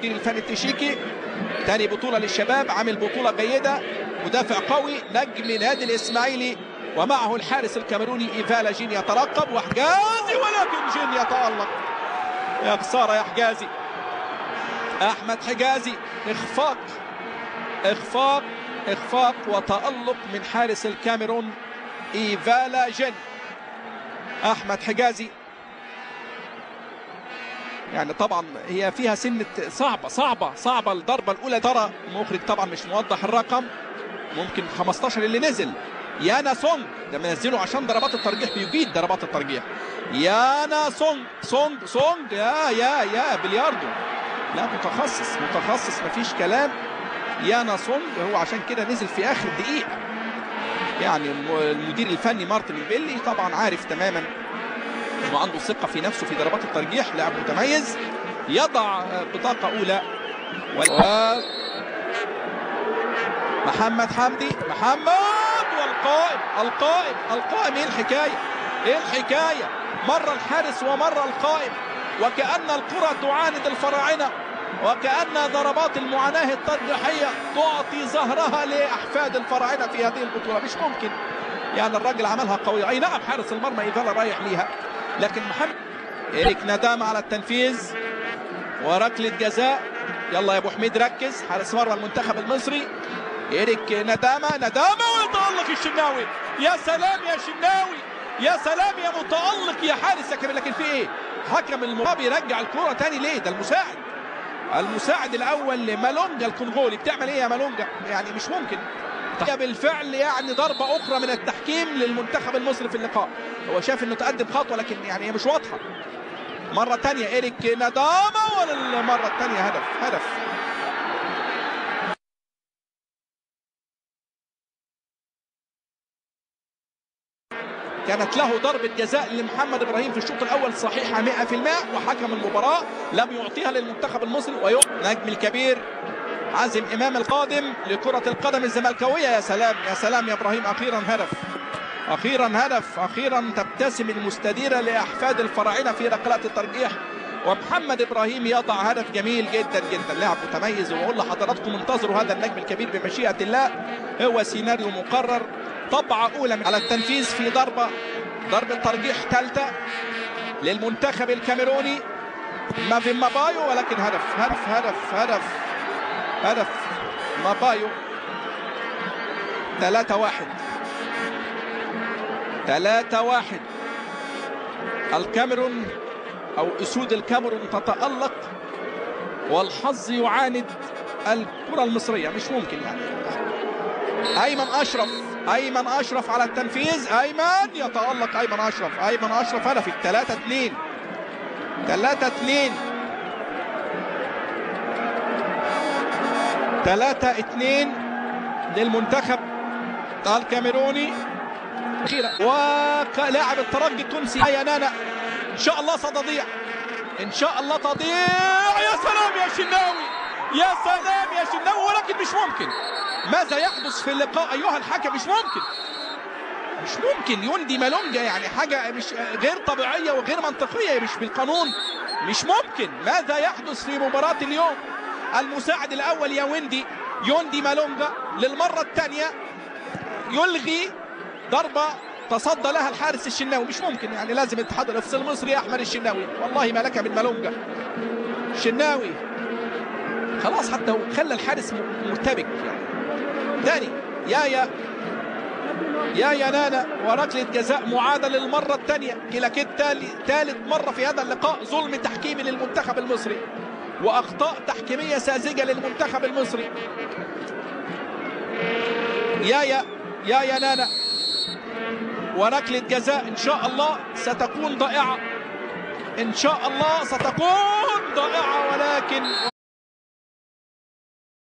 المدير الفني التشيكي. تاني بطولة للشباب، عامل بطولة جيدة، مدافع قوي، نجم نادي الإسماعيلي، ومعه الحارس الكاميروني إيفالا جين يترقب، وحجازي ولكن جين يتألق. يا خسارة يا حجازي. أحمد حجازي، إخفاق إخفاق إخفاق وتألق من حارس الكاميرون إيفالا جين. أحمد حجازي يعني طبعا هي فيها سنة صعبة الضربة الأولى. ترى المخرج طبعا مش موضح الرقم، ممكن 15 اللي نزل. يانا سونج ده منزله عشان ضربات الترجيح، بيجيد ضربات الترجيح. يانا سونج يا بلياردو، لا متخصص مفيش كلام. يانا سونج هو عشان كده نزل في آخر دقيقة. يعني المدير الفني مارتن بيلي طبعا عارف تماما انه عنده ثقة في نفسه في ضربات الترجيح، لاعب متميز، يضع بطاقة أولى. محمد حمدي، والقائم ايه الحكاية؟ مرة الحارس ومرة القائم، وكأن الكرة تعاند الفراعنة، وكأن ضربات المعاناة الترجيحية تعطي ظهرها لأحفاد الفراعنة في هذه البطولة. مش ممكن يعني الراجل عملها قوية. أي نعم حارس المرمى إيفالا رايح ليها، لكن محمد إيريك ندامة على التنفيذ وركلة جزاء. يلا يا أبو حميد ركز، حارس مرمى المنتخب المصري إيريك ندامة ويتألق الشناوي. يا سلام يا شناوي، يا سلام يا متألق يا حارس يا كريم. لكن في إيه؟ حكم المباراة بيرجع الكرة تاني ليه؟ ده المساعد الأول لمالونجا الكونغولي. بتعمل إيه يا مالونجا؟ يعني مش ممكن. بالفعل يعني ضربة أخرى من التحكيم للمنتخب المصري في اللقاء. هو شاف إنه تقدم خطوة، لكن يعني هي مش واضحة. مرة تانية إيريك ندامة، والمرة التانية هدف. كانت له ضربة جزاء لمحمد إبراهيم في الشوط الأول صحيحة 100%، وحكم المباراة لم يعطيها للمنتخب المصري. نجم الكبير عازم إمام القادم لكرة القدم الزملكاوية. يا سلام يا إبراهيم، أخيرا هدف، أخيرا تبتسم المستديرة لأحفاد الفراعنة في ركلات الترجيح، ومحمد إبراهيم يضع هدف جميل جدا. لاعب متميز، وأقول لحضراتكم انتظروا هذا النجم الكبير بمشيئة الله. هو سيناريو مقرر، طبعة أولى على التنفيذ في ضربة ترجيح ثالثة للمنتخب الكاميروني مافين مابايو، ولكن هدف مابايو. 3-1 الكاميرون أو أسود الكاميرون تتألق، والحظ يعاند الكرة المصرية. مش ممكن يعني. أيمن أشرف على التنفيذ. يتألق أيمن أشرف هدف. 3-2 للمنتخب الكاميروني أخيرا. ولاعب الترجي التونسي يا نانا، إن شاء الله ستضيع، يا سلام يا شناوي، ولكن مش ممكن. ماذا يحدث في اللقاء أيها الحكم؟ مش ممكن يوندي مالونجا، يعني حاجة مش غير طبيعية وغير منطقية، مش بالقانون، مش ممكن. ماذا يحدث في مباراة اليوم؟ المساعد الأول يوندي مالونجا للمرة الثانية يلغي ضربة تصدى لها الحارس الشناوي. مش ممكن يعني. لازم الاتحاد الافصال المصري يحمل الشناوي، والله ما لك من مالونجا. الشناوي خلاص حتى خلى الحارس مرتبك يعني. داني يا نانا، وركلة جزاء معادة للمرة الثانية. كلاكيت ثالث مرة في هذا اللقاء. ظلم تحكيمي للمنتخب المصري، وأخطاء تحكيمية ساذجة للمنتخب المصري. يا نانا، وركلة جزاء إن شاء الله ستكون ضائعة، ولكن